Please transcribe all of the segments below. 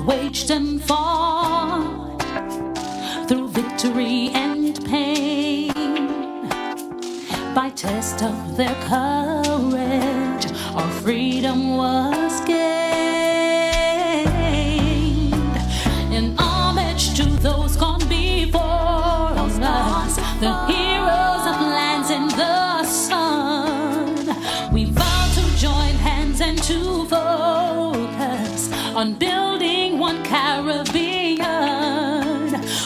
waged and fought through victory and pain. By test of their courage, our freedom was gained. In homage to those gone before us, the heroes of lands in the sun, we vow to join hands and to focus on building one Caribbean.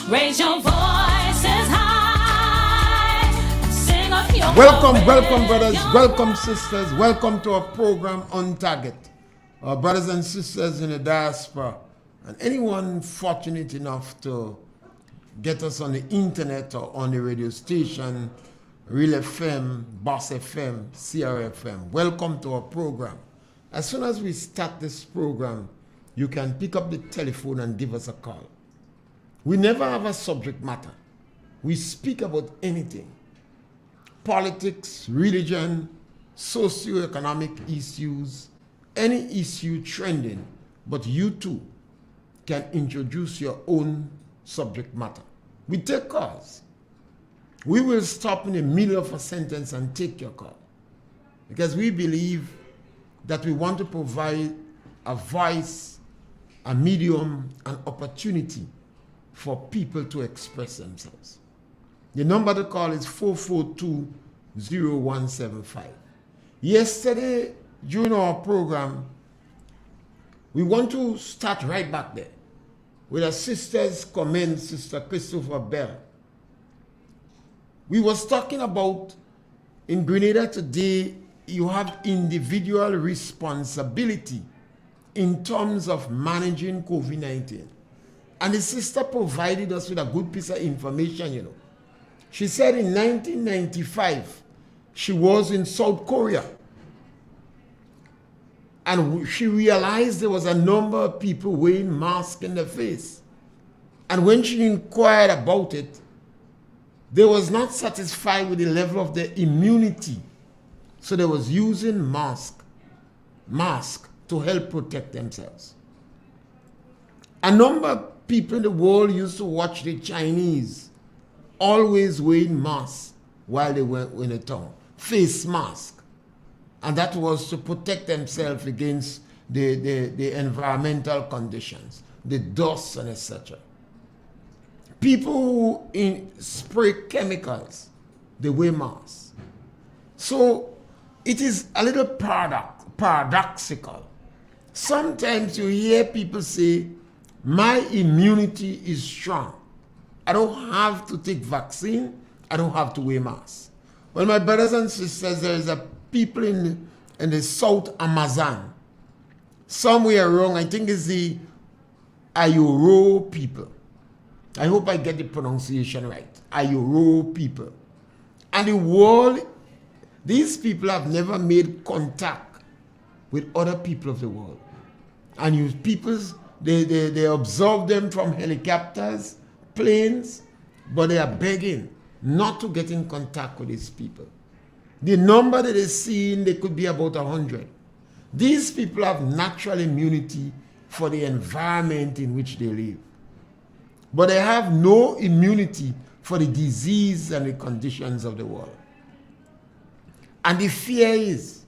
Raise your voices high, sing of your Welcome, brothers, welcome, sisters, welcome to our program On Target. Our brothers and sisters in the diaspora, and anyone fortunate enough to get us on the internet or on the radio station, Real FM, Boss FM, CRFM. Welcome to our program. As soon as we start this program, you can pick up the telephone and give us a call. We never have a subject matter. We speak about anything. Politics, religion, socio-economic issues, any issue trending, but you too can introduce your own subject matter. We take calls. We will stop in the middle of a sentence and take your call, because we believe that we want to provide a voice, a medium, an opportunity for people to express themselves. The number to call is 442-0175. Yesterday, during our program, we want to start right back there with our sister's comment, Sister Christopher Bell. We was talking about in Grenada today, you have individual responsibility in terms of managing COVID-19. And the sister provided us with a good piece of information, She said in 1995, she was in South Korea. And she realized there was a number of people wearing masks in their face. And when she inquired about it, they was not satisfied with the level of their immunity. So they was using mask to help protect themselves. A number of people in the world used to watch the Chinese always wearing masks while they were in a town, face mask. And that was to protect themselves against the environmental conditions, the dust and etc. People who spray chemicals, they wear masks. So it is a little paradoxical. Sometimes you hear people say, my immunity is strong. I don't have to take vaccine. I don't have to wear mask. Well, my brothers and sisters, there is a people in the South Amazon. Somewhere wrong, I think it's the Ayoro people. I hope I get the pronunciation right. Ayoro people. And the world, these people have never made contact with other people of the world. And you people, they observe them from helicopters, planes, but they are begging not to get in contact with these people. The number that they see, they could be about 100. These people have natural immunity for the environment in which they live. But they have no immunity for the disease and the conditions of the world. And the fear is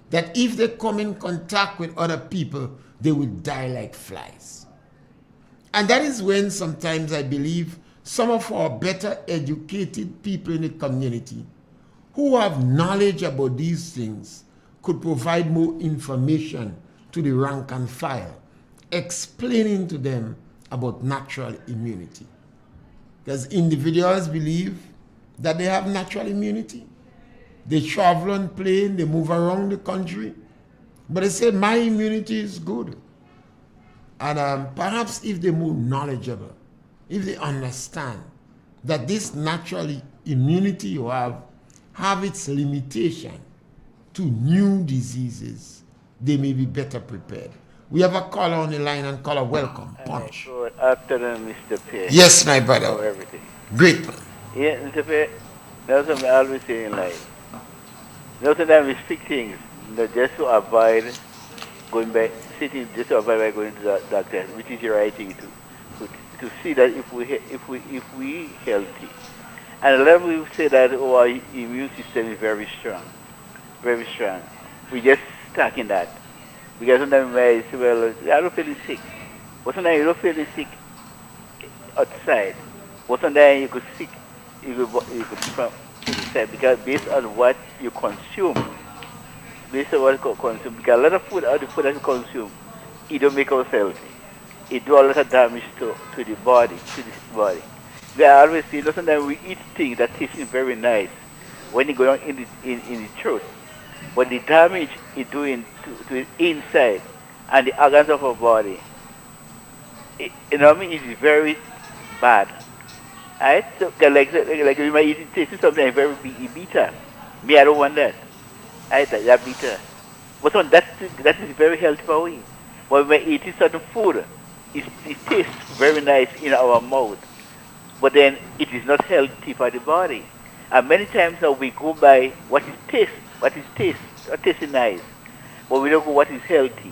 that if they come in contact with other people, they will die like flies. And that is when sometimes I believe some of our better educated people in the community who have knowledge about these things could provide more information to the rank and file, explaining to them about natural immunity. Because individuals believe that they have natural immunity. They travel on plane, they move around the country, but they say, my immunity is good. And perhaps if they're more knowledgeable, if they understand that this natural immunity you have its limitation to new diseases, they may be better prepared. We have a caller on the line, and caller, welcome. Punch. Good afternoon, Mr. Pierre. Yes, my brother. How everything? Great. Yeah, Mr. Pierre, that's what I always say in life. Most of the time we speak things that just to avoid going by sitting just by going to the doctor, which is the right thing to see that if we healthy. And a lot of people say that our immune system is very strong, very strong. We just stuck in that because sometimes we might say, well, I don't feel sick. But sometimes you don't feel sick outside. But sometimes you could sick, you could from inside because based on what you consume. Based on what you consume, because a lot of food, all the food that you consume, it don't make us healthy. It do a lot of damage to the body, I always say, sometimes we eat things that taste very nice when you go down in the throat, but the damage it doing to the inside and the organs of our body, you know what I mean, it's very bad. Right? So, like you might eat tasting something very bitter. Me, I don't want that. That bitter. But that is very healthy for we. When we eat certain food, it tastes very nice in our mouth. But then it is not healthy for the body. And many times we go by what tasting nice. But we don't go what is healthy.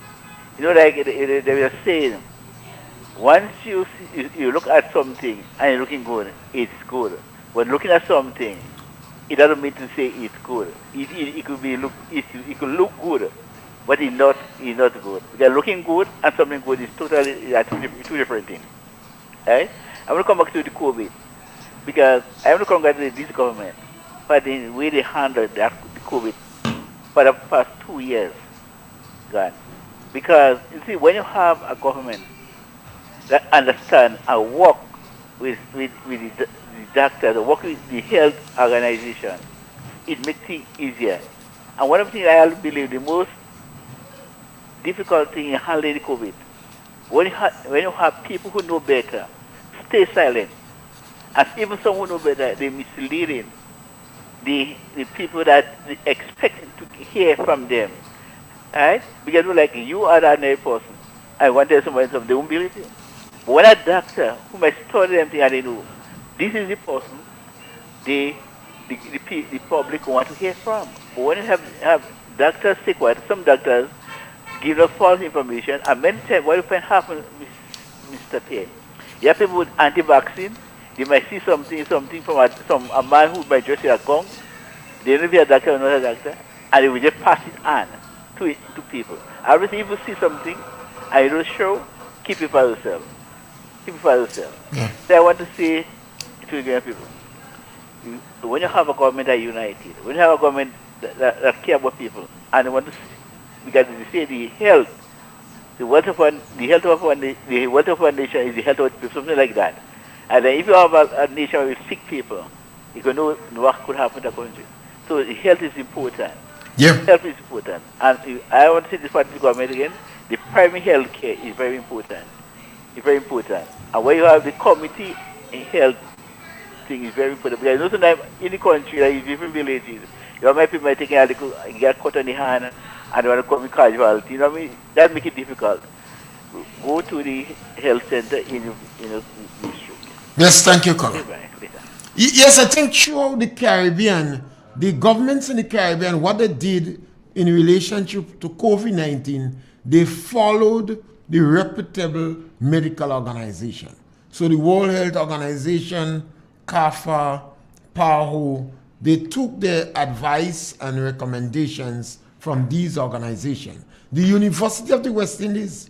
You know, like they were saying, once you look at something and you're looking good, it's good. When looking at something, it doesn't mean to say it's good. It could look good, but it's not good. Because looking good and something good is totally two different things. Right? I want to come back to the COVID because I want to congratulate this government for the way they handled the COVID for the past 2 years. God. Because you see, when you have a government that understand and work with the doctors, work with the health organization, it makes things easier. And one of the things I believe the most difficult thing in handling the COVID, when you have people who know better, stay silent. And even some who know better, they're misleading the people that they expect to hear from them. Right? Because like you are an ordinary person, I want to tell somebody something, they won't believe you. But when a doctor who might study them thing and they know, this is the person the public want to hear from. But when you have doctors say what, some doctors give us false information, and many times what you find happen, Mr. Pierre, you have people with anti-vaccine, they might see something from a man who might just say a gong, they don't know if he's a doctor or not a doctor, and they will just pass it on to people. I always say if you see something and you don't show, keep it for yourself. Keep it for yourself. Yeah. So I want to say to the people, when you have a government that is united, when you have a government that care about people, and they want to, because they say the health of a nation is the health of people, something like that. And then if you have a nation with sick people, you can know what could happen to the country. So the health is important. Yeah. Health is important. And I want to say this part of the government again, the primary health care is very important. It's very important. And when you have the committee in health thing is very important. Because you know sometimes in the country, like in different villages, your people might take get cut on the hand and they want to come in casualty. You know what I mean? That makes it difficult. Go to the health center in your district. Yes, thank you, Colin. Yes, I think throughout the Caribbean, the governments in the Caribbean, what they did in relationship to COVID-19, they followed the reputable medical organization. So the World Health Organization, CAFA, PAHO, they took their advice and recommendations from these organizations. The University of the West Indies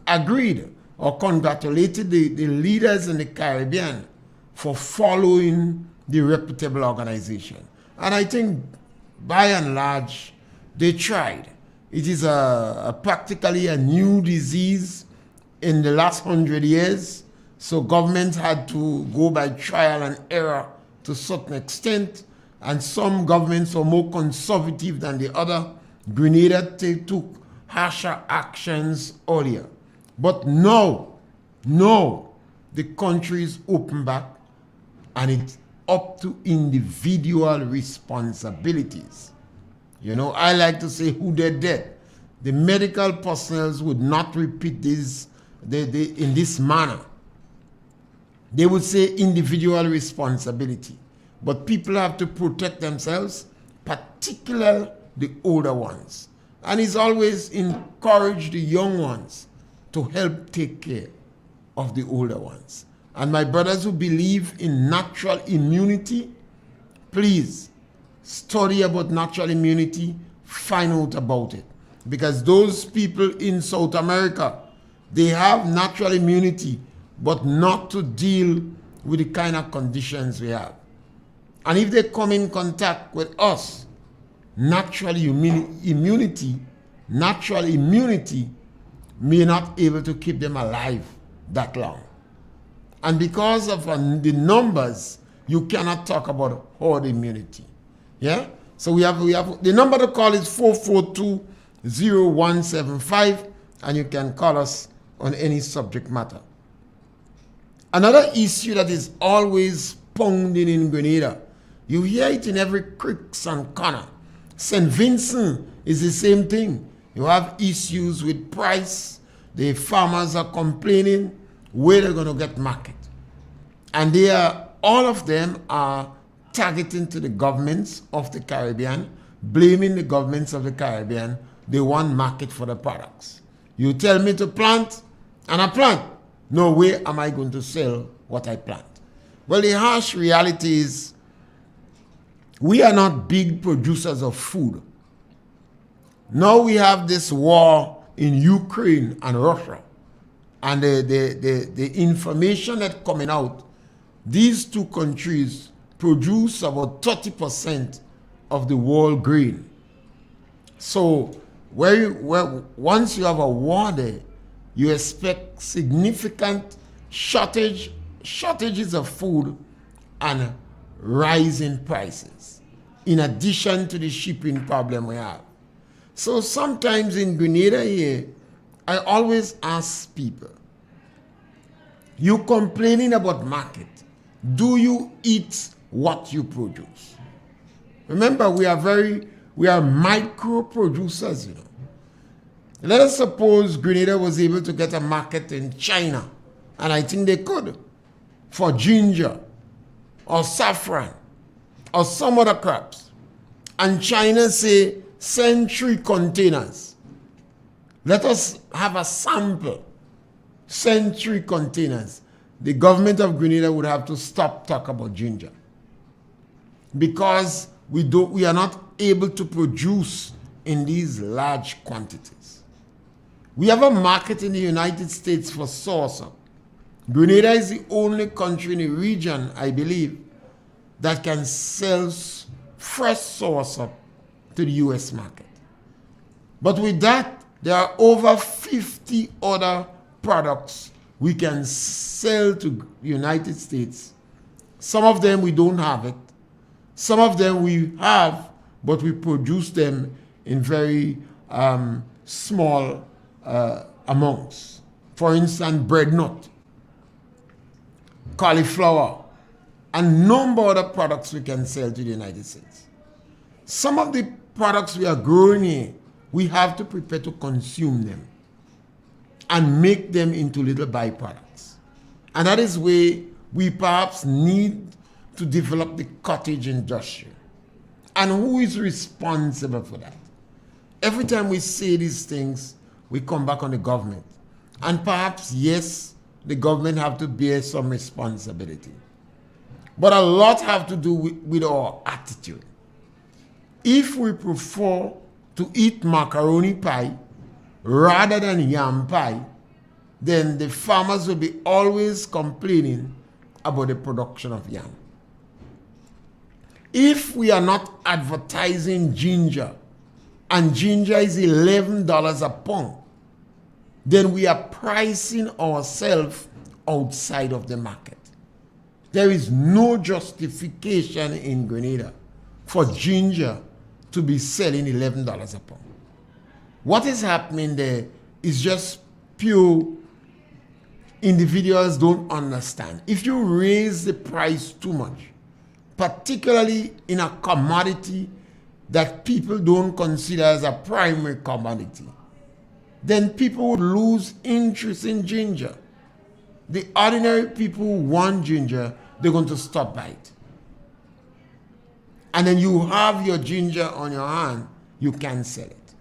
agreed or congratulated the leaders in the Caribbean for following the reputable organization. And I think by and large, they tried. It is practically a new disease in the last 100 years. So governments had to go by trial and error to a certain extent. And some governments were more conservative than the other. Grenada took harsher actions earlier. But now, the country is open back and it's up to individual responsibilities. You know, I like to say who did that. The medical personnel would not repeat this in this manner. They would say individual responsibility. But people have to protect themselves, particularly the older ones. And he's always encouraged the young ones to help take care of the older ones. And my brothers who believe in natural immunity, please study about natural immunity, find out about it. Because those people in South America, they have natural immunity, but not to deal with the kind of conditions we have. And if they come in contact with us, natural immunity may not able to keep them alive that long. And because of the numbers, you cannot talk about herd immunity. Yeah? So we have the number to call is 442-0175, and you can call us on any subject matter. Another issue that is always pounding in Grenada, you hear it in every creeks and corner. St. Vincent is the same thing. You have issues with price. The farmers are complaining where they're going to get market. And all of them are targeting to the governments of the Caribbean, blaming the governments of the Caribbean. They want market for the products. You tell me to plant, and I plant. No way am I going to sell what I plant. Well, the harsh reality is we are not big producers of food. Now we have this war in Ukraine and Russia. And the information that's coming out, these two countries produce about 30% of the world grain. So once you have a war there, you expect significant shortages of food and rising prices, in addition to the shipping problem we have. So sometimes in Grenada here, I always ask people, you complaining about market, do you eat what you produce? Remember, we are micro producers, you know. Let us suppose Grenada was able to get a market in China, and I think they could, for ginger or saffron or some other crops. And China say, send 3 containers. Let us have a sample. Send 3 containers. The government of Grenada would have to stop talking about ginger, because we are not able to produce in these large quantities. We have a market in the United States for sauerkraut. Grenada is the only country in the region, I believe, that can sell fresh sauerkraut to the U.S. market. But with that, there are over 50 other products we can sell to the United States. Some of them we don't have it. Some of them we have, but we produce them in very small amounts. For instance, bread nut, cauliflower, and a number of other products we can sell to the United States. Some of the products we are growing here, we have to prepare to consume them and make them into little byproducts. And that is where we perhaps need to develop the cottage industry. And who is responsible for that? Every time we say these things, we come back on the government. And perhaps, yes, the government have to bear some responsibility. But a lot have to do with our attitude. If we prefer to eat macaroni pie rather than yam pie, then the farmers will be always complaining about the production of yam. If we are not advertising ginger, and ginger is $11 a pound, then we are pricing ourselves outside of the market. There is no justification in Grenada for ginger to be selling $11 a pound. What is happening there is just pure individuals don't understand. If you raise the price too much, particularly in a commodity that people don't consider as a primary commodity, then people would lose interest in ginger. The ordinary people who want ginger, they're going to stop by it. And then you have your ginger on your hand, you can sell it.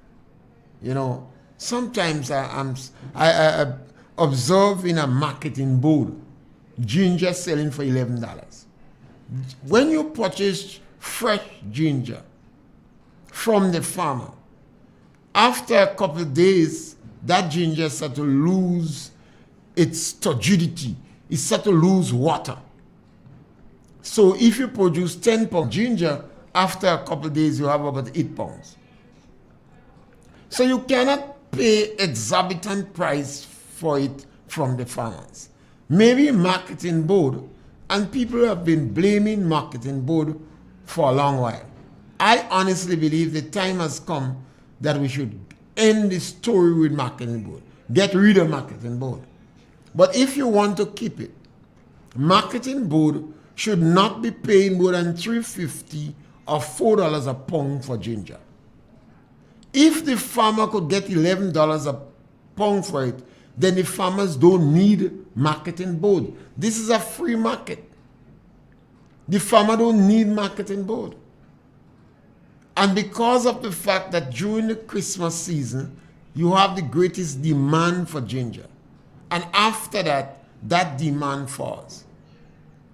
You know, sometimes I observe in a marketing board ginger selling for $11. When you purchase fresh ginger from the farmer, after a couple of days, that ginger starts to lose its turgidity. It starts to lose water. So if you produce 10 pounds ginger, after a couple of days, you have about 8 pounds. So you cannot pay exorbitant price for it from the farmers. Maybe marketing board, and people have been blaming marketing board for a long while. I honestly believe the time has come that we should end the story with marketing board. Get rid of marketing board. But if you want to keep it, marketing board should not be paying more than $3.50 or $4 a pound for ginger. If the farmer could get $11 a pound for it, then the farmers don't need marketing board. This is a free market. The farmer don't need marketing board. And because of the fact that during the Christmas season, you have the greatest demand for ginger. And after that, that demand falls.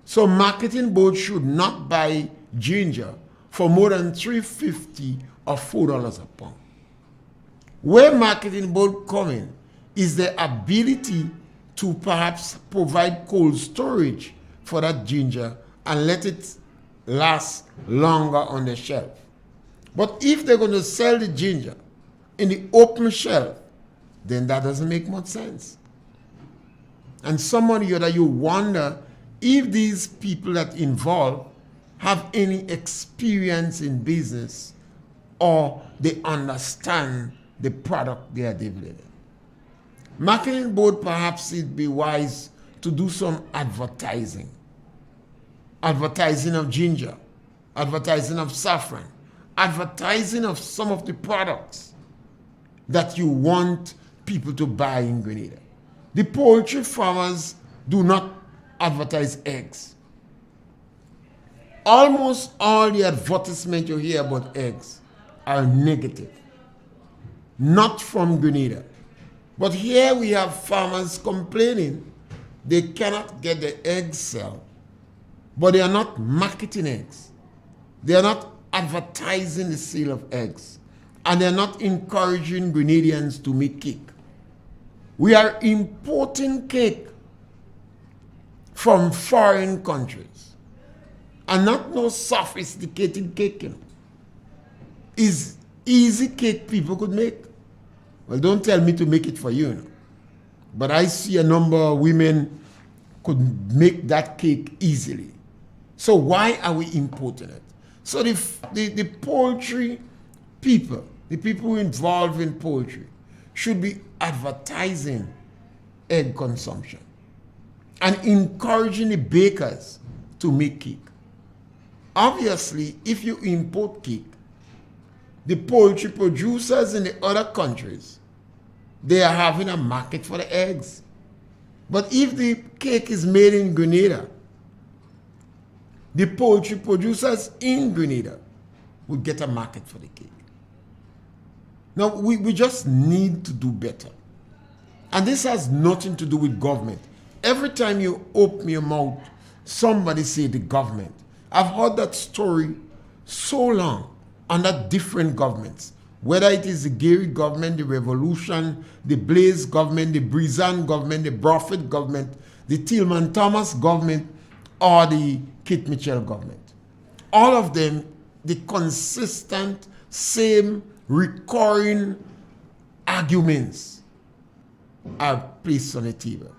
So marketing board should not buy ginger for more than $3.50 or $4 a pound. Where marketing board come in is the ability to perhaps provide cold storage for that ginger and let it last longer on the shelf. But if they're going to sell the ginger in the open shelf, then that doesn't make much sense. And somebody that you wonder if these people that involved have any experience in business or they understand the product they are developing. Marketing board perhaps it'd be wise to do some advertising. Advertising of ginger, advertising of saffron, advertising of some of the products that you want people to buy in Grenada. The poultry farmers do not advertise eggs. Almost all the advertisement you hear about eggs are negative. Not from Grenada. But here we have farmers complaining they cannot get the egg sale, but they are not marketing eggs. They are not advertising the sale of eggs. And they are not encouraging Grenadians to make cake. We are importing cake from foreign countries. And not no sophisticated cake, you know. Is easy cake people could make. Well, don't tell me to make it for you, you know. But I see a number of women could make that cake easily. So why are we importing it? So the poultry people, the people involved in poultry, should be advertising egg consumption and encouraging the bakers to make cake. Obviously, if you import cake, the poultry producers in the other countries, they are having a market for the eggs. But if the cake is made in Grenada, the poultry producers in Grenada will get a market for the cake. Now, we just need to do better. And this has nothing to do with government. Every time you open your mouth, somebody say the government. I've heard that story so long under different governments. Whether it is the Gary government, the Revolution, the Blaze government, the Brizan government, the Broffett government, the Tillman Thomas government, or the Kit Mitchell government. All of them, the consistent, same, recurring arguments are placed on the table.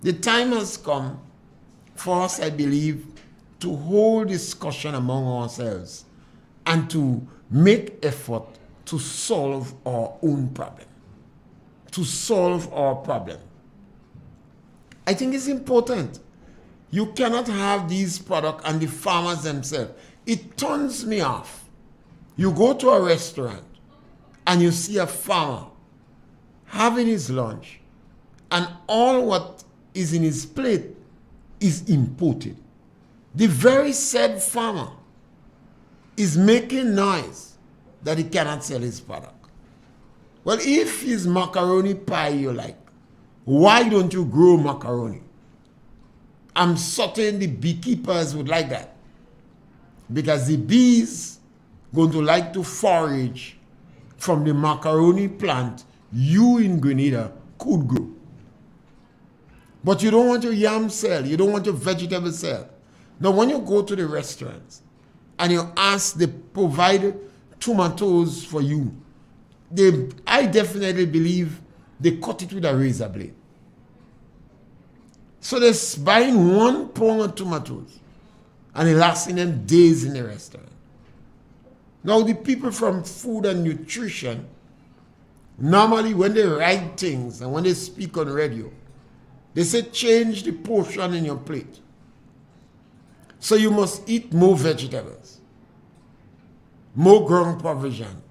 The time has come for us, I believe, to hold discussion among ourselves and to make effort to solve our own problem. To solve our problem. I think it's important. You cannot have these products and the farmers themselves. It turns me off. You go to a restaurant and you see a farmer having his lunch and all what is in his plate is imported. The very said farmer is making noise that he cannot sell his product. Well, if it's macaroni pie you like, why don't you grow macaroni? I'm certain the beekeepers would like that. Because the bees going to like to forage from the macaroni plant you in Grenada could grow. But you don't want your yam sell, you don't want your vegetable sell. Now when you go to the restaurants and you ask they provide tomatoes for you, I definitely believe they cut it with a razor blade. So they're buying 1 pound of tomatoes and it lasting them days in the restaurant. Now the people from food and nutrition, normally when they write things and when they speak on radio, they say change the portion in your plate. So you must eat more vegetables, more ground provision.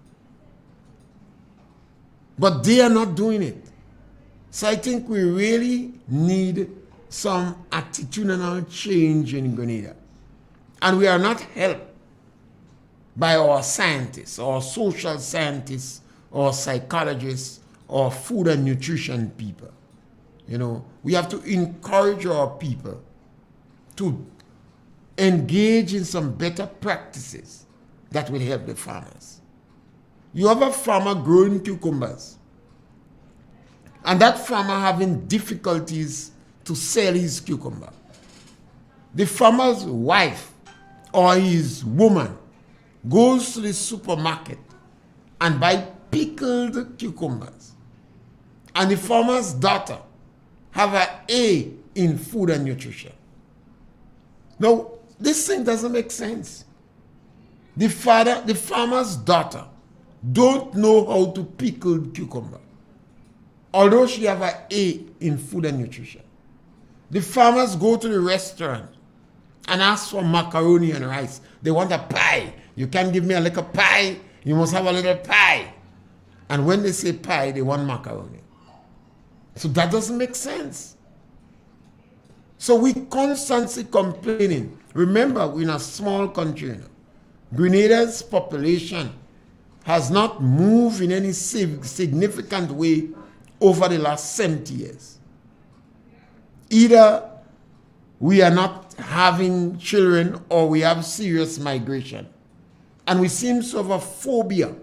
But they are not doing it. So I think we really need some attitudinal change in Grenada. And we are not helped by our scientists, or social scientists, or psychologists, or food and nutrition people. You know, we have to encourage our people to engage in some better practices that will help the farmers. You have a farmer growing cucumbers, and that farmer having difficulties to sell his cucumber. The farmer's wife or his woman goes to the supermarket and buy pickled cucumbers. And the farmer's daughter have an A in food and nutrition. Now, this thing doesn't make sense. The farmer's daughter don't know how to pickle cucumber, although she have an A in food and nutrition. The farmers go to the restaurant and ask for macaroni and rice. They want a pie. You can't give me a little pie. You must have a little pie. And when they say pie, they want macaroni. So that doesn't make sense. So we constantly complaining. Remember, we're in a small country now. Grenada's population has not moved in any significant way over the last 70 years. Either we are not having children or we have serious migration. And we seem to have a phobia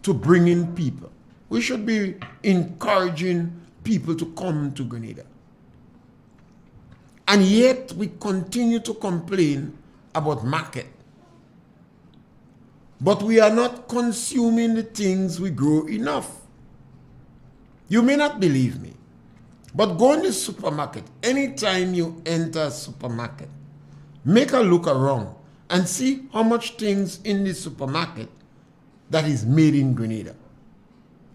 to bring in people. We should be encouraging people to come to Grenada. And yet we continue to complain about market. But we are not consuming the things we grow enough. You may not believe me, but go in the supermarket. Anytime you enter a supermarket, make a look around and see how much things in the supermarket that is made in Grenada,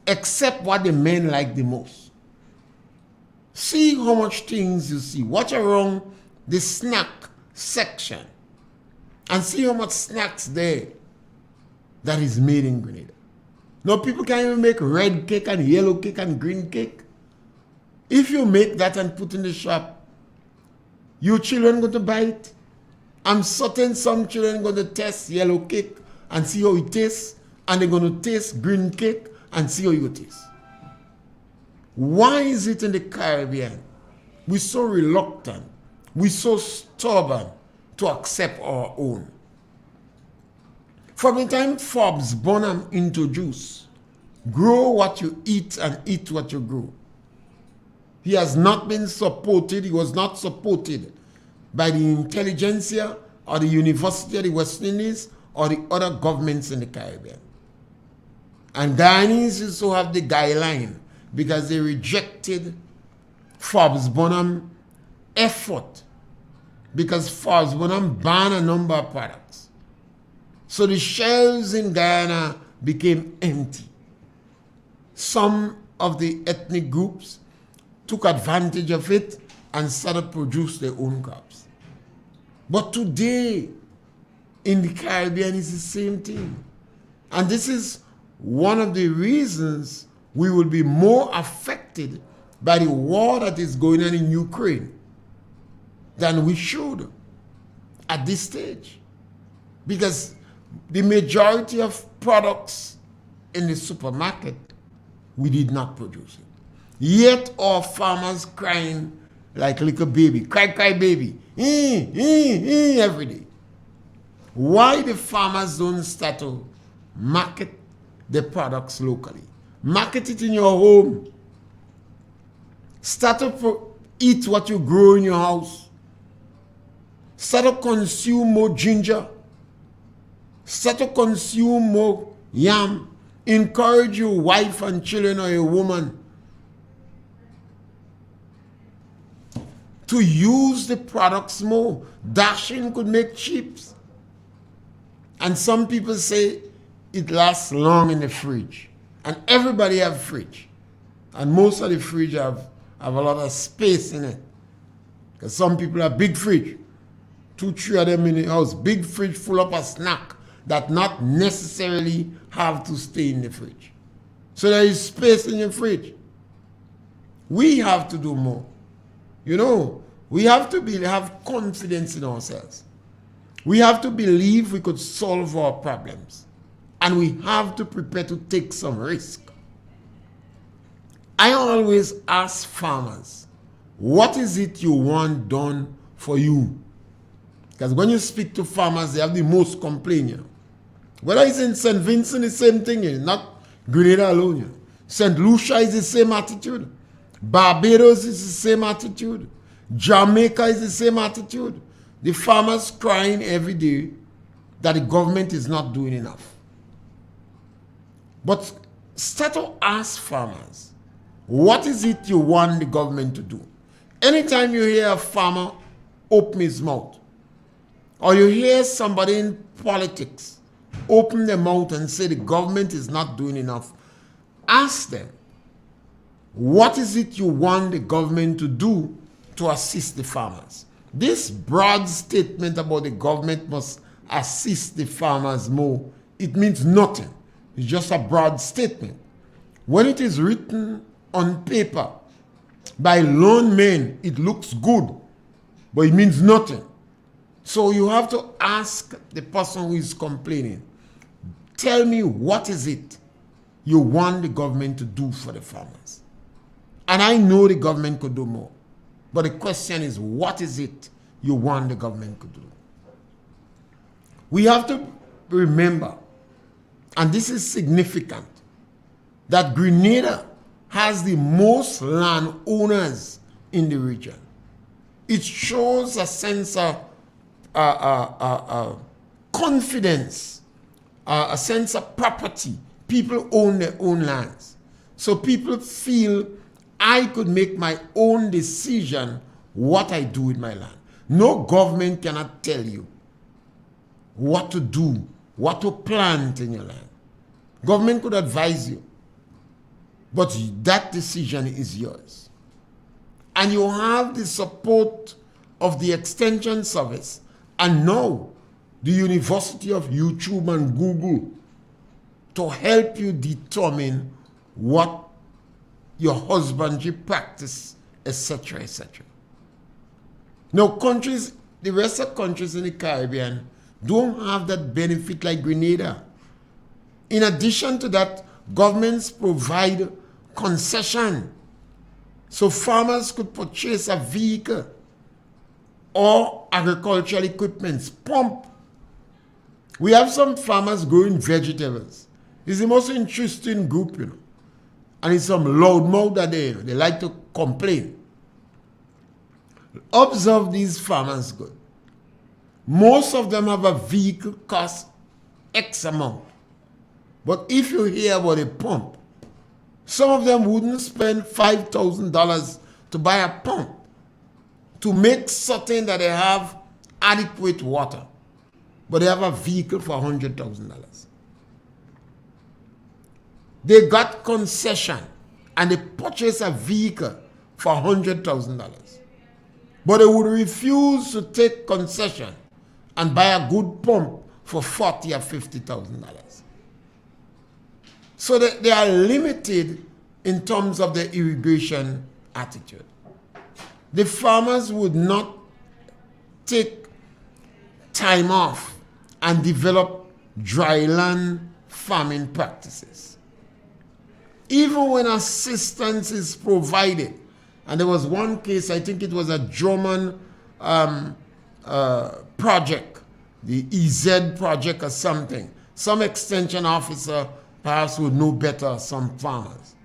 except what the men like the most. See how much things you see. Watch around the snack section and see how much snacks there that is made in Grenada. Now people can't even make red cake and yellow cake and green cake. If you make that and put in the shop, your children going to buy it. I'm certain some children going to test yellow cake and see how it tastes, and they're going to taste green cake and see how it tastes. Why is it in the Caribbean we're so reluctant, we're so stubborn to accept our own? From the time Forbes Bonham introduced, grow what you eat and eat what you grow, he has not been supported, he was not supported by the intelligentsia or the University of the West Indies or the other governments in the Caribbean. And Guyanese also have the guideline because they rejected Forbes Bonham effort, because Forbes Bonham banned a number of products. So the shelves in Guyana became empty. Some of the ethnic groups took advantage of it and started produce their own crops. But today, in the Caribbean, it's the same thing. And this is one of the reasons we will be more affected by the war that is going on in Ukraine than we should at this stage. Because the majority of products in the supermarket We did not produce it. Yet our farmers crying like little baby. Cry, cry, baby. Every day. Why the farmers don't start to market the products locally? Market it in your home. Start to eat what you grow in your house. Start to consume more ginger. Start to consume more yam. Encourage your wife and children or your woman to use the products more. Dashing could make chips. And some people say it lasts long in the fridge. And everybody have fridge. And most of the fridge have a lot of space in it. Because some people have big fridge. 2-3 of them in the house. Big fridge full of a snack that not necessarily have to stay in the fridge. So there is space in your fridge. We have to do more. You know, we have to have confidence in ourselves. We have to believe we could solve our problems. And we have to prepare to take some risk. I always ask farmers, what is it you want done for you? Because when you speak to farmers, they have the most complaint. You know? Whether it's in St. Vincent, the same thing. You know? Not Grenada alone. You know? St. Lucia is the same attitude. Barbados is the same attitude. Jamaica is the same attitude. The farmers crying every day that the government is not doing enough. But start to ask farmers, what is it you want the government to do? Anytime you hear a farmer open his mouth, or you hear somebody in politics open their mouth and say the government is not doing enough, ask them, what is it you want the government to do to assist the farmers? This broad statement about the government must assist the farmers more, it means nothing. It's just a broad statement. When it is written on paper by lone men, it looks good, but it means nothing. So you have to ask the person who is complaining, tell me what is it you want the government to do for the farmers? And I know the government could do more. But the question is, what is it you want the government to do? We have to remember, and this is significant, that Grenada has the most landowners in the region. It shows a sense of confidence, a sense of property. People own their own lands. So people feel I could make my own decision what I do with my land. No government cannot tell you what to do, what to plant in your land. Government could advise you, but that decision is yours. And you have the support of the Extension Service and now the University of YouTube and Google to help you determine what your husbandry practice, etc., etc. Now, countries, the rest of countries in the Caribbean don't have that benefit like Grenada. In addition to that, governments provide concession. So farmers could purchase a vehicle or agricultural equipment, pump. We have some farmers growing vegetables. It's the most interesting group, you know. And it's some loudmouth that they like to complain. Observe these farmers good. Most of them have a vehicle cost X amount. But if you hear about a pump, some of them wouldn't spend $5,000 to buy a pump to make certain that they have adequate water. But they have a vehicle for $100,000. They got concession and they purchased a vehicle for $100,000. But they would refuse to take concession and buy a good pump for $40,000 or $50,000. So they are limited in terms of the irrigation attitude. The farmers would not take time off and develop dryland farming practices. even when assistance is provided, and there was one case, I think it was a German project, the EZ project or something. Some extension officer perhaps would know better, some farmers.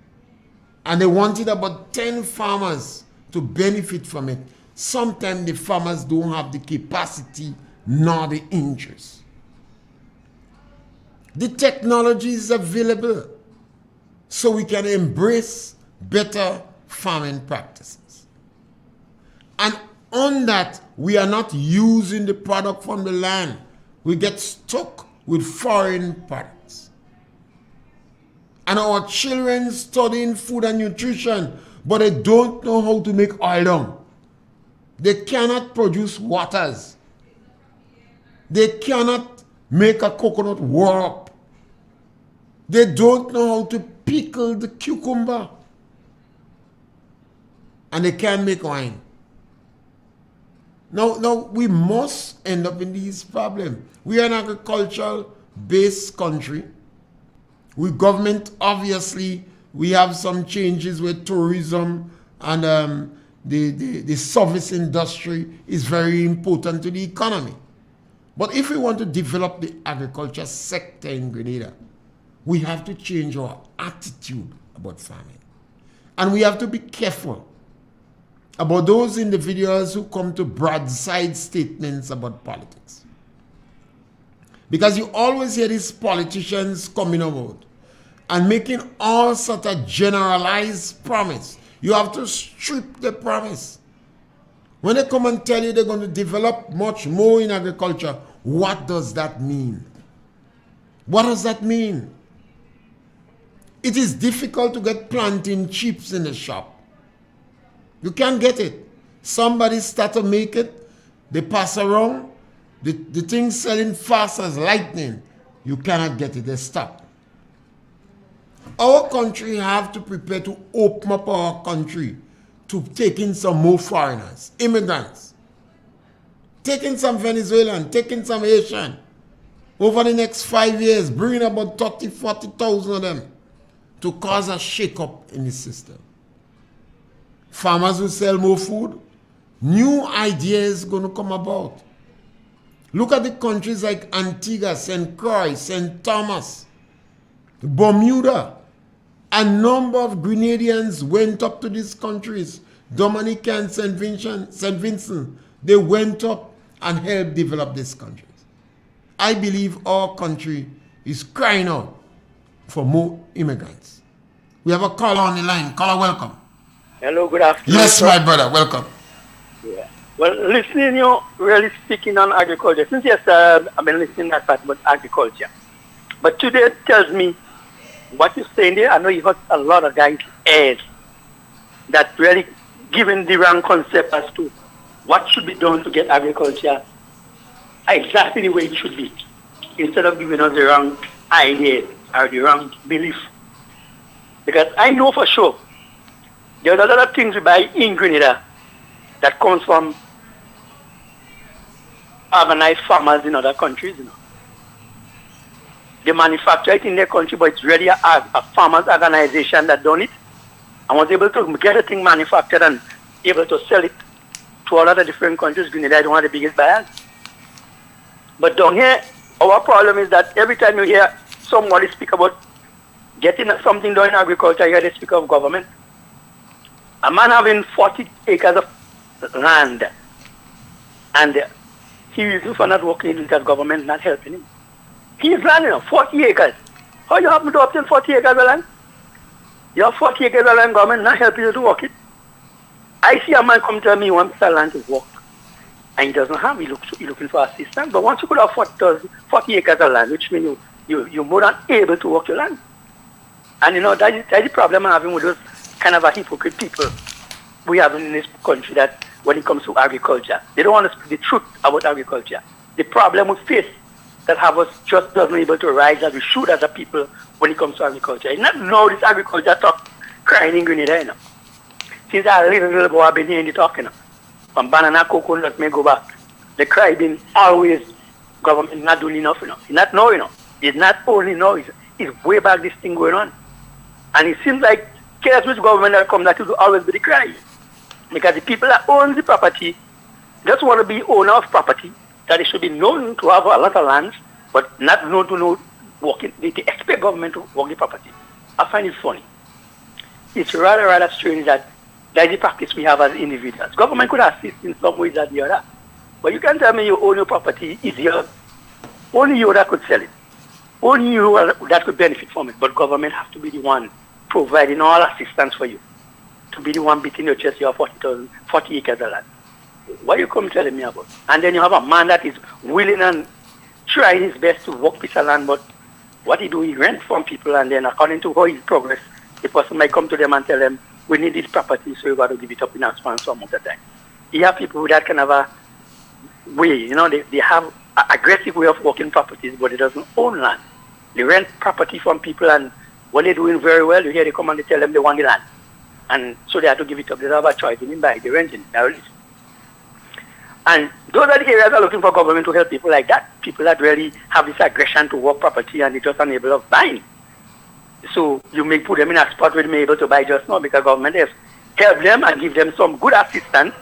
And they wanted about 10 farmers to benefit from it. Sometimes the farmers don't have the capacity nor the interest. The technology is available so we can embrace better farming practices. And on that, we are not using the product from the land. We get stuck with foreign products. And our children studying food and nutrition, but they don't know how to make oil down. They cannot produce waters. They cannot make a coconut warp. They don't know how to pickle the cucumber. And they can't make wine. Now we must end up in these problems. We are an agricultural-based country. With government, obviously, we have some changes with tourism, and the service industry is very important to the economy. But if we want to develop the agriculture sector in Grenada, we have to change our attitude about farming. And we have to be careful about those individuals who come to broadside statements about politics. Because you always hear these politicians coming about and making all sort of generalized promise. You have to strip the promise. When they come and tell you they're going to develop much more in agriculture, what does that mean? What does that mean? It is difficult to get planting chips in the shop. You can't get it. Somebody start to make it, they pass around, the thing selling fast as lightning. You cannot get it, they stop. Our country have to prepare to open up our country to take in some more foreigners, immigrants. Take in some Venezuelan, take in some Haitian. Over the next 5 years, bring about 30,000, 40,000 of them to cause a shake-up in the system. Farmers will sell more food. New ideas going to come about. Look at the countries like Antigua, St. Croix, St. Thomas, Bermuda. A number of Grenadians went up to these countries. Dominican, St. Vincent, they went up and helped develop these countries. I believe our country is crying out for more immigrants. We have a caller on the line. Caller, welcome. Hello, good afternoon. Yes, my brother, welcome. Yeah. Well, listening you really speaking on agriculture. Since yesterday, I've been listening to that about agriculture. But today it tells me what you're saying there. I know you got a lot of guys' heads that really giving the wrong concept as to what should be done to get agriculture exactly the way it should be, instead of giving us the wrong idea or the wrong belief. Because I know for sure there are a lot of things we buy in Grenada that comes from organized farmers in other countries. You know. They manufacture it in their country, but it's really a farmers' organization that done it and was able to get a thing manufactured and able to sell it to all other different countries. Grenada is one of the biggest buyers. But down here, our problem is that every time you hear somebody speak about getting something done in agriculture, you hear they speak of government. A man having 40 acres of land, and he is for not working with his government, not helping him. He's land, 40 acres. How you happen to obtain 40 acres of land? You have 40 acres of land, government not helping you to work it. I see a man come to me, he wants to land to work. And he doesn't have, he's looking for assistance. But once you could have 40 acres of land, which means you're more than able to work your land. And you know, that's the problem I'm having with those kind of a hypocrite people we have in this country, that when it comes to agriculture, they don't want to speak the truth about agriculture. The problem we face that have us just not able to rise as we should as a people when it comes to agriculture. It's not now this agriculture talk crying in Grenada, you know. Since I was a little boy, I've been hearing the talk, you know. From banana, coconut, may go back. The cry been always, government not doing enough, you know. It's not now, you know. It's not only now, it's way back this thing going on. And it seems like chaos with government that comes, that will always be the cry. Because the people that own the property just want to be owner of property, that it should be known to have a lot of lands, but not known to know working. They expect government to work the property. I find it funny. It's rather strange that is the practice we have as individuals. Government could assist in some ways or the other. But you can't tell me you own your property, it's your, only you that could sell it. Only you that could benefit from it. But government has to be the one providing all assistance for you. To be the one beating your chest, you have 40 acres of land. What you come telling me about? And then you have a man that is willing and trying his best to work piece of land, but what he do, he rent from people, and then according to how he progress, the person might come to them and tell them, we need this property, so you got to give it up in a span of some amount of time. You have people that kind of a way, you know, they have an aggressive way of working properties, but they doesn't own land. They rent property from people, and when they're doing very well, you hear they come and they tell them they want the land. And so they have to give it up. They don't have a choice. They didn't buy it. They rent it. And those are the areas that are looking for government to help people like that. People that really have this aggression to work property and they're just unable of buying. So you may put them in a spot where they're able to buy just now because government has helped them and give them some good assistance.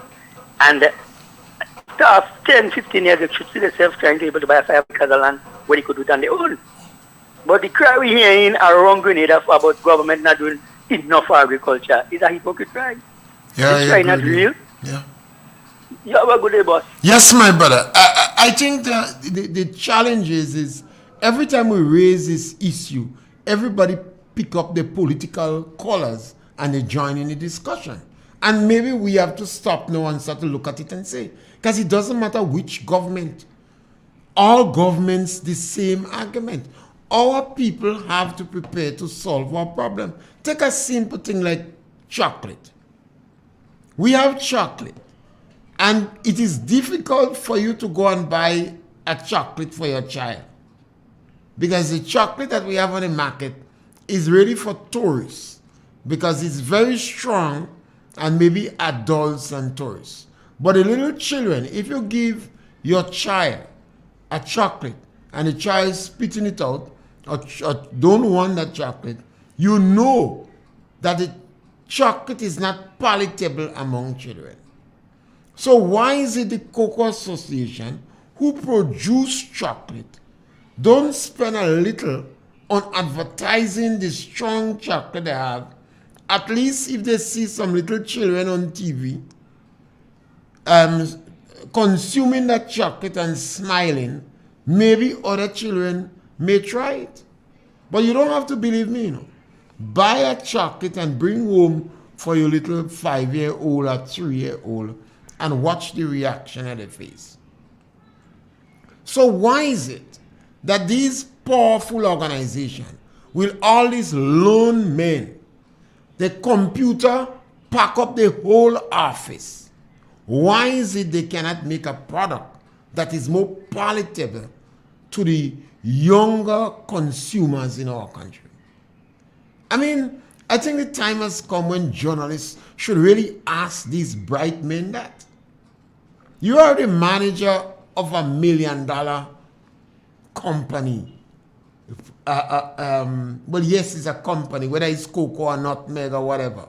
And after 10, 15 years, they should see themselves trying to be able to buy a 5 acres of land where they could do it on their own. But the cry we're hearing around Grenada about government not doing enough for agriculture is a hypocrite cry. Yeah, this cry not real. Yeah. You have a good day, boss. Yes, my brother. I think the challenge is every time we raise this issue, everybody pick up the political colors and they join in the discussion. And maybe we have to stop now and start to look at it and say, because it doesn't matter which government, all governments the same argument. Our people have to prepare to solve our problem. Take a simple thing like chocolate. We have chocolate. And it is difficult for you to go and buy a chocolate for your child. Because the chocolate that we have on the market is really for tourists. Because it's very strong and maybe adults and tourists. But the little children, if you give your child a chocolate and the child is spitting it out or don't want that chocolate, you know that the chocolate is not palatable among children. So why is it the Cocoa Association, who produce chocolate, don't spend a little on advertising the strong chocolate they have? At least if they see some little children on TV consuming that chocolate and smiling, maybe other children may try it. But you don't have to believe me, you know. Buy a chocolate and bring home for your little 5-year-old or 3-year-old and watch the reaction of the face. So why is it that these powerful organizations with all these lone men, the computer pack up the whole office? Why is it they cannot make a product that is more palatable to the younger consumers in our country? I mean, I think the time has come when journalists should really ask these bright men that. You are the manager of $1 million company. Well, yes, it's a company, whether it's cocoa or nutmeg or whatever.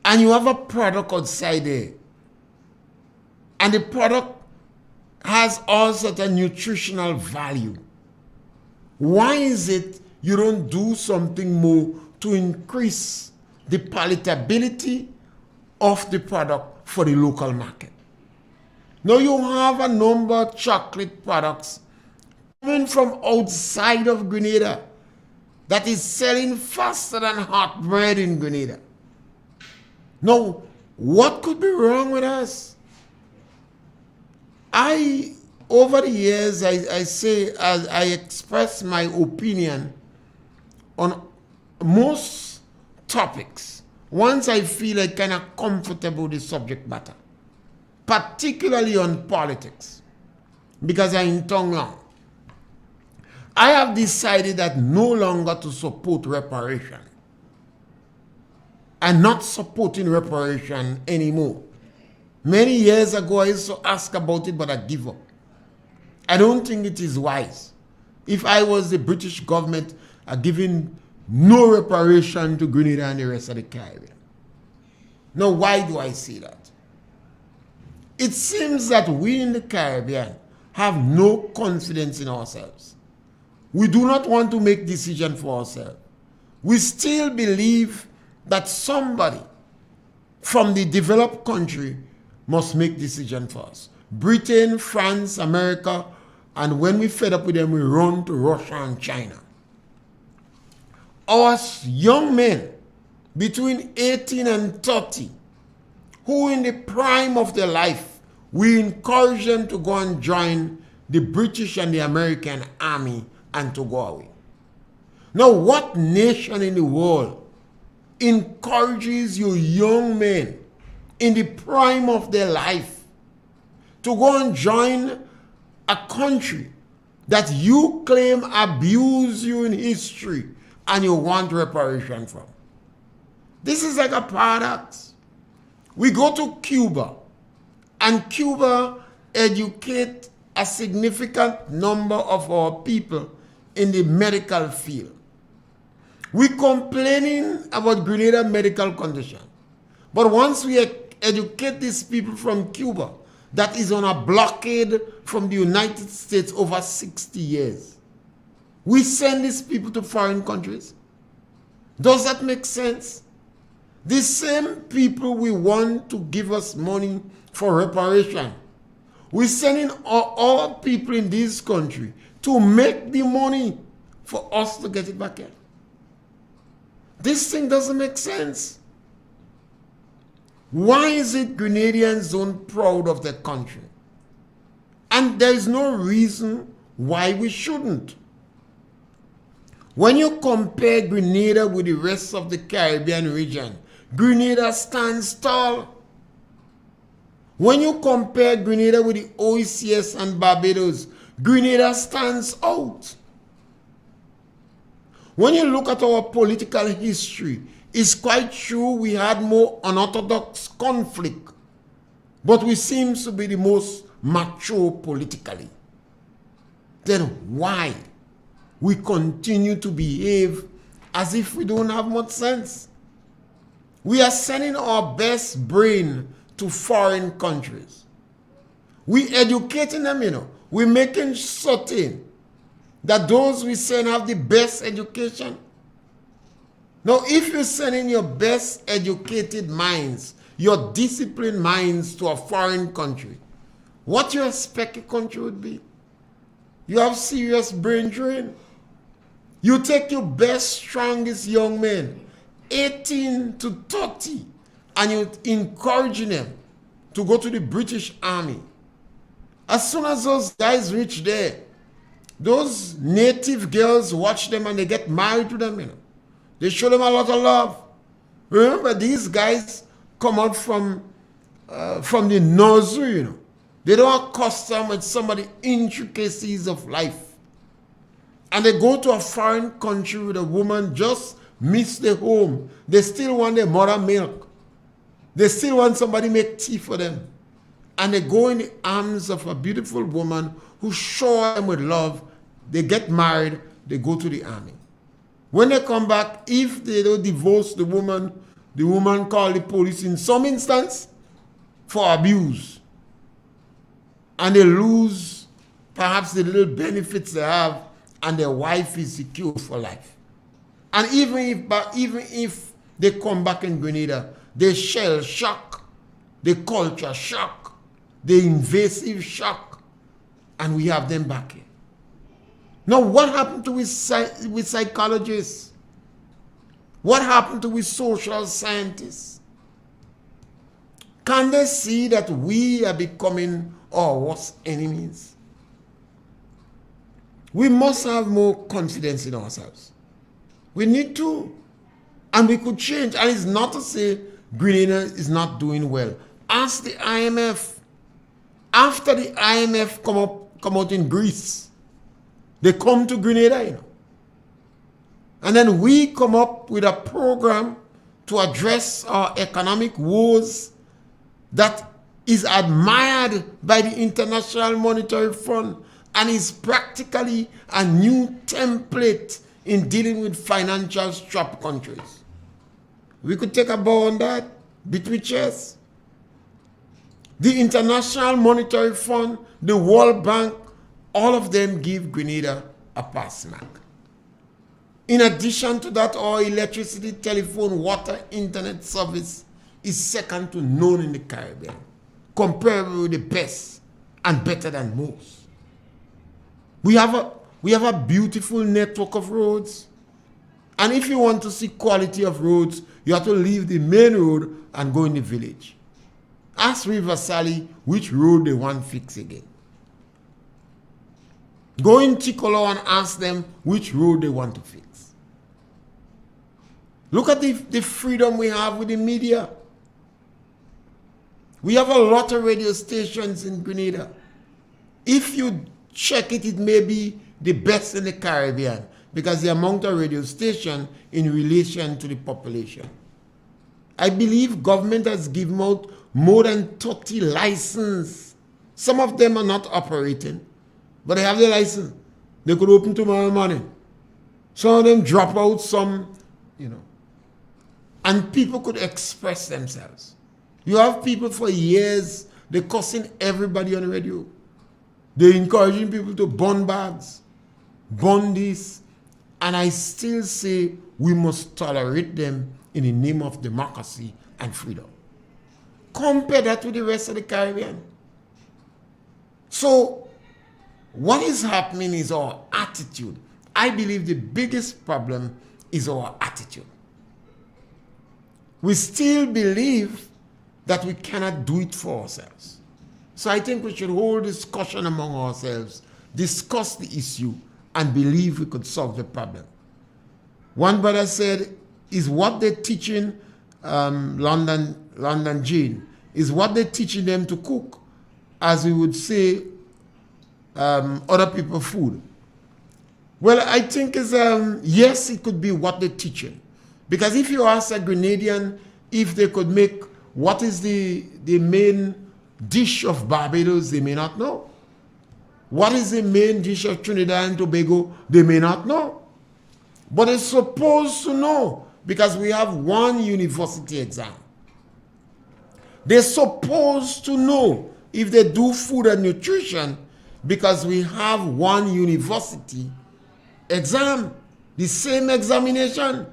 And you have a product outside there. And the product has all sorts of nutritional value. Why is it you don't do something more to increase the palatability of the product for the local market? Now you have a number of chocolate products coming from outside of Grenada that is selling faster than hot bread in Grenada. Now, what could be wrong with us? Over the years, I express my opinion on most topics once I feel like kind of comfortable with the subject matter, particularly on politics, because I'm in tongue long. I have decided that no longer to support reparation. I'm not supporting reparation anymore. Many years ago, I used to ask about it, but I give up. I don't think it is wise. If I was the British government giving no reparation to Grenada and the rest of the Caribbean. Now, why do I say that? It seems that we in the Caribbean have no confidence in ourselves. We do not want to make decisions for ourselves. We still believe that somebody from the developed country must make decisions for us. Britain, France, America, and when we fed up with them, we run to Russia and China. Our young men between 18 and 30, who in the prime of their life, we encourage them to go and join the British and the American army and to go away. Now, what nation in the world encourages your young men in the prime of their life to go and join a country that you claim abused you in history and you want reparation from? This is like a paradox. We go to Cuba, and Cuba educates a significant number of our people in the medical field. We're complaining about Grenada medical condition. But once we educate these people from Cuba, that is on a blockade from the United States over 60 years, we send these people to foreign countries. Does that make sense? The same people we want to give us money for reparation, we're sending all people in this country to make the money for us to get it back here. This thing doesn't make sense. Why is it Grenadians aren't proud of their country? And there is no reason why we shouldn't. When you compare Grenada with the rest of the Caribbean region, Grenada stands tall. When you compare Grenada with the OECS and Barbados, Grenada stands out. When you look at our political history, it's quite true we had more unorthodox conflict, but we seem to be the most mature politically. Then why we continue to behave as if we don't have much sense? We are sending our best brain to foreign countries. We educating them, We're making certain that those we send have the best education. Now, if you send in your best educated minds, your disciplined minds to a foreign country, what you expect a country would be? You have serious brain drain. You take your best, strongest young men, 18 to 30, and you're encouraging them to go to the British Army. As soon as those guys reach there, those native girls watch them and they get married to them, They show them a lot of love. Remember, these guys come out from the nursery, They don't accustom with some of the intricacies of life. And they go to a foreign country with a woman just miss the home. They still want their mother milk. They still want somebody to make tea for them. And they go in the arms of a beautiful woman who shows them with love. They get married. They go to the army. When they come back, if they don't divorce the woman call the police in some instance for abuse. And they lose perhaps the little benefits they have, and their wife is secure for life. And even if they come back in Grenada, they shell shock, the culture shock, the invasive shock, and we have them back here. Now, what happened to with psychologists? What happened to with social scientists? Can they see that we are becoming our worst enemies? We must have more confidence in ourselves. We need to. And we could change. And it's not to say Grenada is not doing well. Ask the IMF. After the IMF come out in Greece, they come to Grenada, And then we come up with a program to address our economic woes that is admired by the International Monetary Fund and is practically a new template in dealing with financial strapped countries. We could take a bow on that, beat with chest. The International Monetary Fund, the World Bank, all of them give Grenada a pass mark. In addition to that, our electricity, telephone, water, internet service is second to none in the Caribbean, comparable with the best and better than most. We have a beautiful network of roads. And if you want to see quality of roads, you have to leave the main road and go in the village. Ask River Sally which road they want fixed again. Go in Chicolo and ask them which road they want to fix. Look at the freedom we have with the media. We have a lot of radio stations in Grenada. If you check it, it may be the best in the Caribbean because the amount of radio station in relation to the population. I believe government has given out more than 30 licenses. Some of them are not operating, but they have the license. They could open tomorrow morning. Some of them drop out, some, and people could express themselves. You have people for years, they're cussing everybody on the radio. They're encouraging people to burn bags, burn this, and I still say we must tolerate them in the name of democracy and freedom. Compare that with the rest of the Caribbean. So, what is happening is our attitude. I believe the biggest problem is our attitude. We still believe that we cannot do it for ourselves. So I think we should hold discussion among ourselves, discuss the issue, and believe we could solve the problem. One brother said, is what they're teaching London Jane, is what they're teaching them to cook, as we would say, other people's food. Well, I think yes, it could be what they're teaching. Because if you ask a Grenadian if they could make what is the main dish of Barbados, they may not know. What is the main dish of Trinidad and Tobago, they may not know. But they're supposed to know because we have one university exam. They're supposed to know if they do food and nutrition because we have one university exam, the same examination.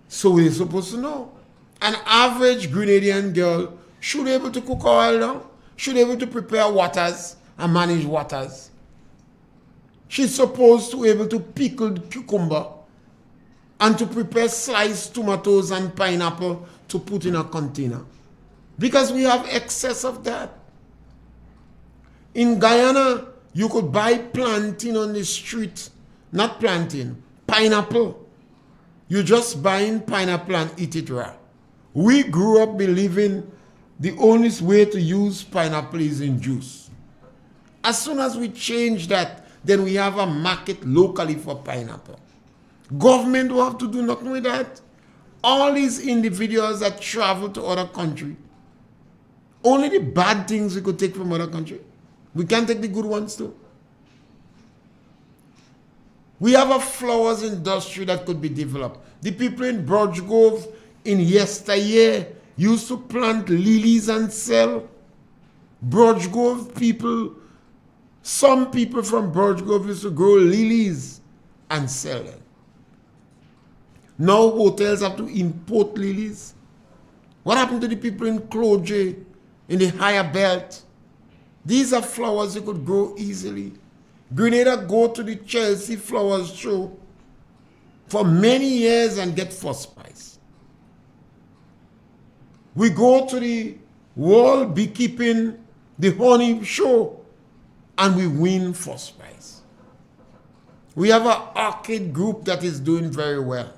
So we're supposed to know. An average Grenadian girl should be able to cook oil now, should be able to prepare waters and manage waters. She's supposed to be able to pickle cucumber and to prepare sliced tomatoes and pineapple to put in a container. Because we have excess of that. In Guyana, you could buy plantain on the street. Not plantain, pineapple. You just buying pineapple and eat it raw. We grew up believing the only way to use pineapple is in juice. As soon as we change that, then we have a market locally for pineapple. Government will have to do nothing with that. All these individuals that travel to other countries, only the bad things we could take from other countries. We can't take the good ones too. We have a flowers industry that could be developed. The people in Burge Grove in yesteryear used to plant lilies and sell. Burge Grove people, some people from Burge Grove used to grow lilies and sell them. Now hotels have to import lilies. What happened to the people in Cloje, in the higher belt? These are flowers you could grow easily. Grenada go to the Chelsea Flowers Show for many years and get first prize. We go to the World Beekeeping, the Honey Show, and we win first prize. We have an arcade group that is doing very well.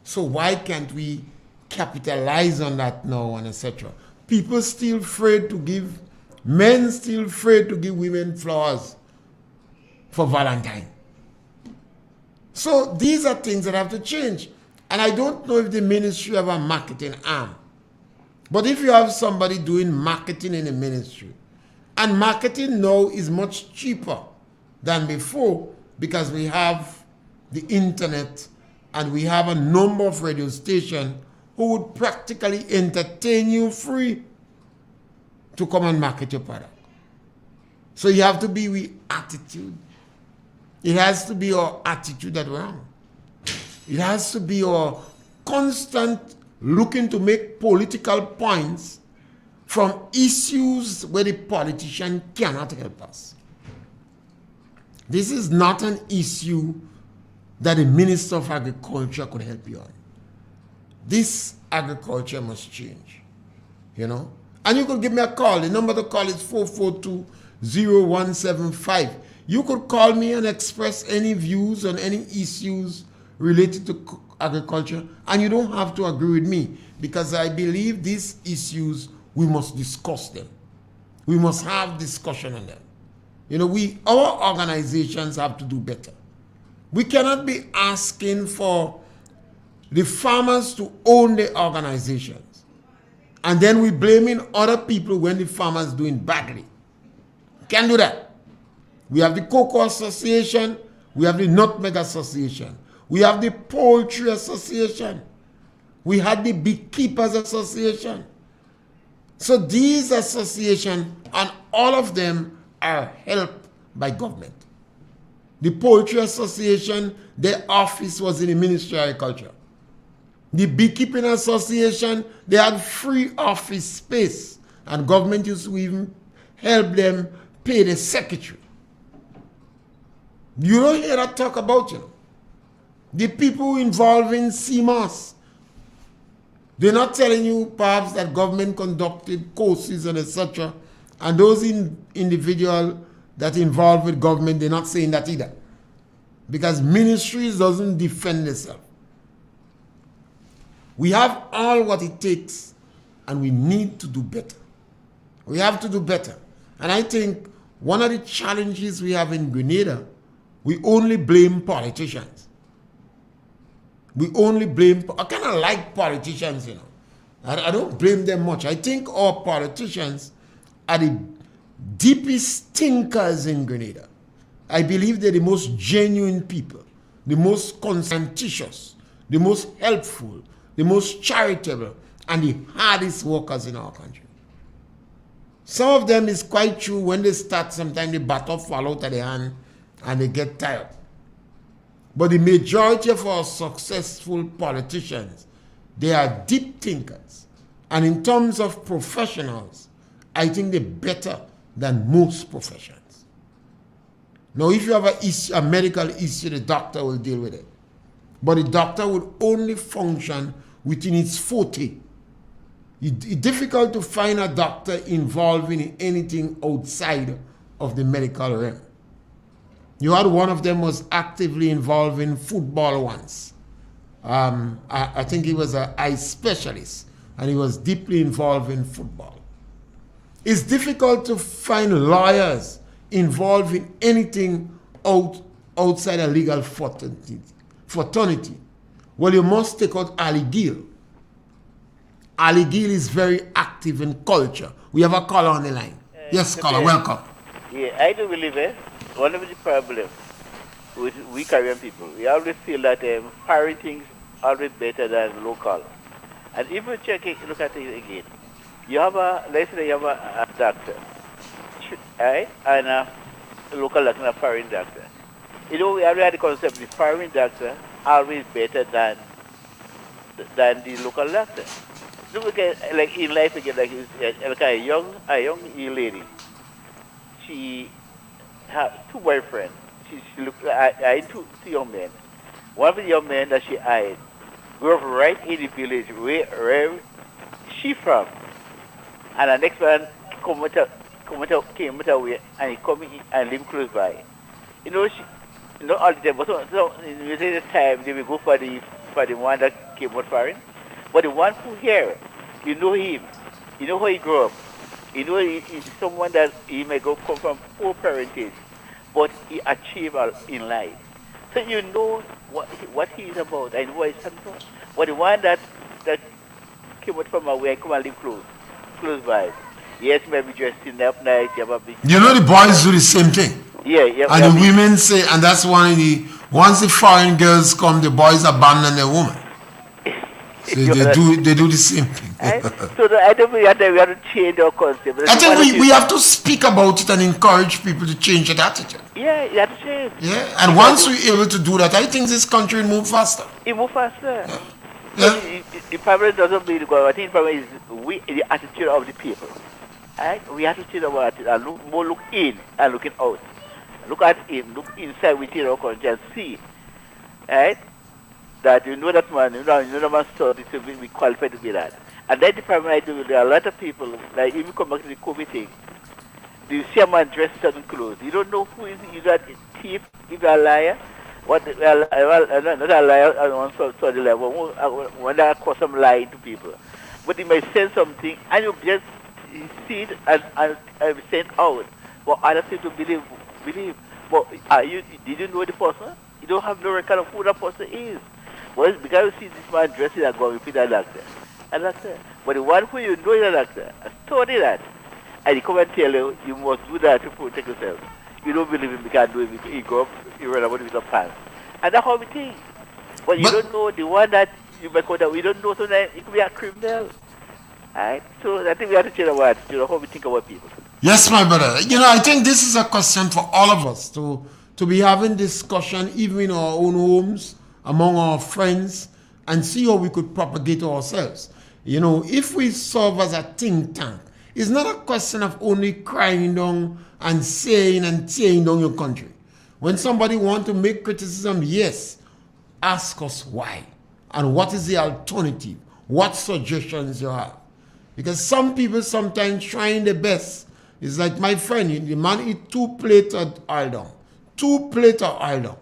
So why can't we capitalize on that now and etc.? People still afraid to give, men still afraid to give women flowers for Valentine. So these are things that have to change. And I don't know if the ministry have a marketing arm. But if you have somebody doing marketing in the ministry, and marketing now is much cheaper than before because we have the internet, and we have a number of radio stations who would practically entertain you free to come and market your product. So you have to be with attitude. It has to be our attitude that we're on. It has to be our constant looking to make political points from issues where the politician cannot help us. This is not an issue that the Minister of Agriculture could help you on. This agriculture must change, you know. And you could give me a call. The number to call is 442-0175. You could call me and express any views on any issues related to agriculture, and you don't have to agree with me, because I believe these issues, we must discuss them. We must have discussion on them. You know, our organizations have to do better. We cannot be asking for the farmers to own the organizations, and then we blaming other people when the farmers doing badly. Can't do that. We have the Cocoa Association, we have the Nutmeg Association, we have the Poultry Association, we had the Beekeepers Association. So these associations, and all of them are helped by government. The Poultry Association, their office was in the Ministry of Agriculture. The Beekeeping Association, they had free office space, and government used to even help them pay the secretary. You don't hear that talk about, you know. The people involved in CMOS, they're not telling you perhaps that government conducted courses and etc. And those individuals that involved with government, they're not saying that either. Because ministries doesn't defend itself. We have all what it takes, and we need to do better. We have to do better. And I think one of the challenges we have in Grenada, we only blame politicians. We only blame, I kind of like politicians, you know. I don't blame them much. I think our politicians are the deepest thinkers in Grenada. I believe they're the most genuine people, the most conscientious, the most helpful, the most charitable, and the hardest workers in our country. Some of them is quite true. When they start, sometimes the baton fall out of their hand and they get tired. But the majority of our successful politicians, they are deep thinkers. And in terms of professionals, I think they're better than most professions. Now, if you have a medical issue, the doctor will deal with it. But the doctor will only function within its forte. It's difficult to find a doctor involved in anything outside of the medical realm. You had one of them was actively involved in football once. I think he was an eye specialist, and he was deeply involved in football. It's difficult to find lawyers involved in anything outside a legal fraternity. Well, you must take out Ali Gill. Ali Gill is very active in culture. We have a caller on the line. Yes, caller, welcome. Yeah, I do believe it. One of the problems with we Caribbean people, we always feel that foreign things are always better than local. And if you look at it again, you have let's say you have a doctor, right? And a local doctor and a foreign doctor. You know, we already had the concept the foreign doctor always better than the local doctor. Look again, like in life again, like a young lady. She had two boyfriends. She looked at two young men. One of the young men that she eyed grew up right in the village where she from. And the next one came with her way and he come in and live close by. You know, not all the time, but so in the time they will go for the one that came out foreign. But the one who here, you know him, you know how he grew up. You know he's someone that he may come from poor parentage, but he achieved in life. So you know what he is about and what he's for. But the one that came out from away, come and live close by. Yes, maybe dressing up nice, you have a big... You know the boys do the same thing. Yeah. And the women say, and that's one of the Once the foreign girls come, the boys abandon the woman. So they do the same thing. So I think we have to change our concept. I think we have to speak about it and encourage people to change that attitude. Yeah, you have to change. Yeah, and once we're able to do that, I think this country will move faster. It move faster. Yeah. The problem doesn't mean the government. I think the problem is the attitude of the people. Right? We have to change our attitude and look in and looking out. Look at him, look inside within our country and see. Right? That you know that man, you know that man study to be qualified to be that. And then the problem I do, there are a lot of people, like if you come back to the COVID thing, you see a man dressed certain clothes. You don't know who is he. Is that a thief? Is that a liar? Not a liar on some sort of level. When they cause some lying to people. But he may say something and you just see it and send out for other people to believe. But did you know the person? You don't have no record of who that person is. Well, it's because you see this man dressing and going with a doctor. A doctor. But the one who you know is a doctor, I told you that. And he come and tell you, you must do that to protect yourself. You don't believe him, you can't do it. He go up, you run about with a pants. And that's how we think. But you don't know the one that you might call that we don't know, so that it could be a criminal. Alright? So I think we have to change our attitude, how we think about people. Yes, my brother. You know, I think this is a question for all of us to be having discussion, even in our own homes, among our friends, and see how we could propagate ourselves. You know, if we serve as a think tank, it's not a question of only crying down and saying and tearing down your country. When somebody wants to make criticism, yes, ask us why. And what is the alternative? What suggestions you have? Because some people sometimes trying their best. It's like my friend, the man eat 2 plates of oil down. 2 plates of oil down.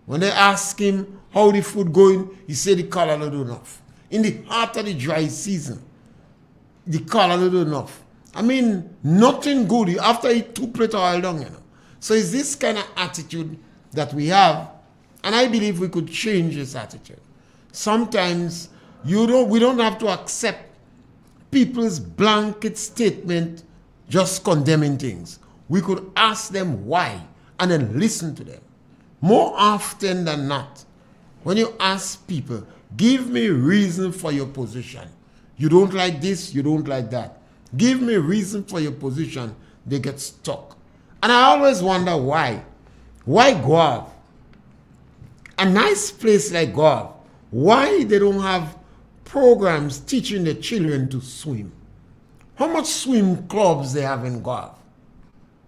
When they ask him how the food going, he said the color not enough. In the heart of the dry season, the color not enough. I mean, nothing good. After eat 2 plates of oil down, you know. So it's this kind of attitude that we have, and I believe we could change this attitude. Sometimes we don't have to accept people's blanket statement just condemning things. We could ask them why and then listen to them. More often than not, when you ask people, give me reason for your position. You don't like this, you don't like that. Give me reason for your position. They get stuck. And I always wonder why. Why Guave? A nice place like Guave, why they don't have programs teaching the children to swim? How much swim clubs they have in Guave?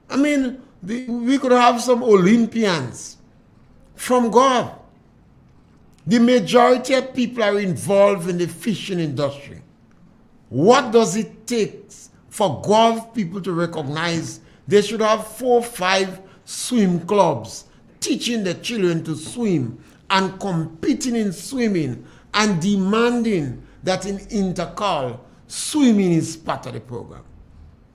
I mean, we could have some Olympians from Guave. The majority of people are involved in the fishing industry. What does it take for Guave people to recognize they should have 4 or 5 swim clubs teaching the children to swim and competing in swimming and demanding that in intercal, swimming is part of the program.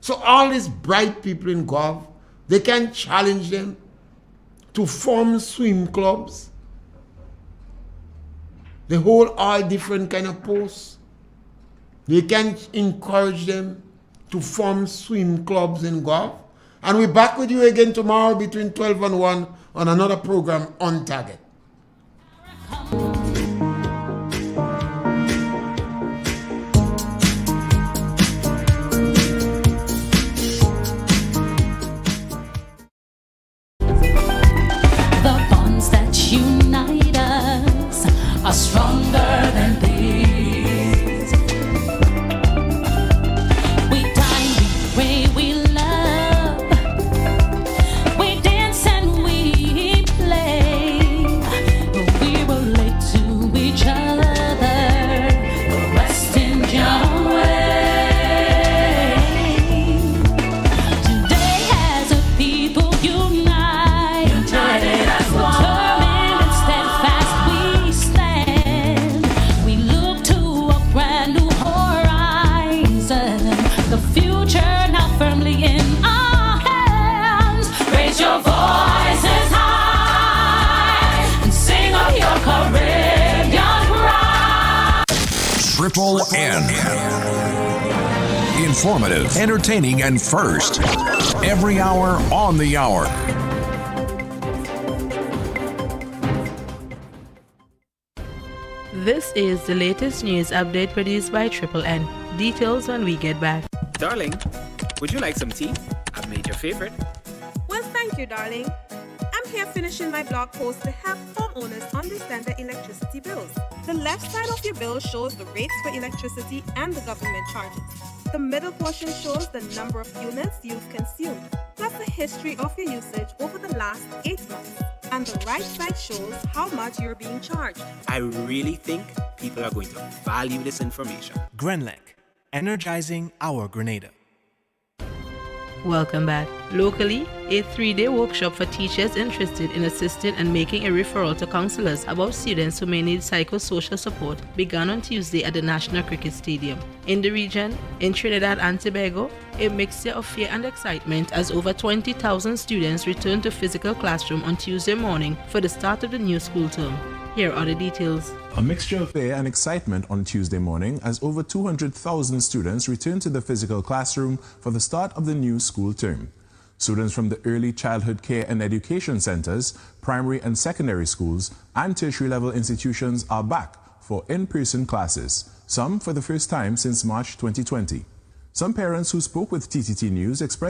So all these bright people in Guave, they can challenge them to form swim clubs. They hold all different kind of posts. They can encourage them to form swim clubs in Guave. And we're back with you again tomorrow between 12 and 1 on another program on Target. The bonds that unite us are stronger than these. We dine, we pray, we love. We dance and we play. We relate to each other. Rest in your way. Today as a people united as one. Determined and steadfast we stand. We look to a brand new horizon. The future now firmly in our hands. Raise your voices high and sing of your Caribbean pride. Triple N. Informative, entertaining, and first. Every hour on the hour. This is the latest news update produced by Triple N. Details when we get back. Darling, would you like some tea? I've made your favorite. Well, thank you, darling. I'm here finishing my blog post to help homeowners understand their electricity bills. The left side of your bill shows the rates for electricity and the government charges. The middle portion shows the number of units you've consumed, plus the history of your usage over the last 8 months. And the right side shows how much you're being charged. I really think people are going to value this information. Grenlec, energizing our Grenada. Welcome back. Locally, a 3-day workshop for teachers interested in assisting and making a referral to counselors about students who may need psychosocial support began on Tuesday at the National Cricket Stadium. In the region, in Trinidad and Tobago, a mixture of fear and excitement as over 20,000 students returned to physical classroom on Tuesday morning for the start of the new school term. Here are the details. A mixture of fear and excitement on Tuesday morning as over 200,000 students returned to the physical classroom for the start of the new school term. Students from the early childhood care and education centers, primary and secondary schools, and tertiary level institutions are back for in-person classes, some for the first time since March 2020. Some parents who spoke with TTT News expressed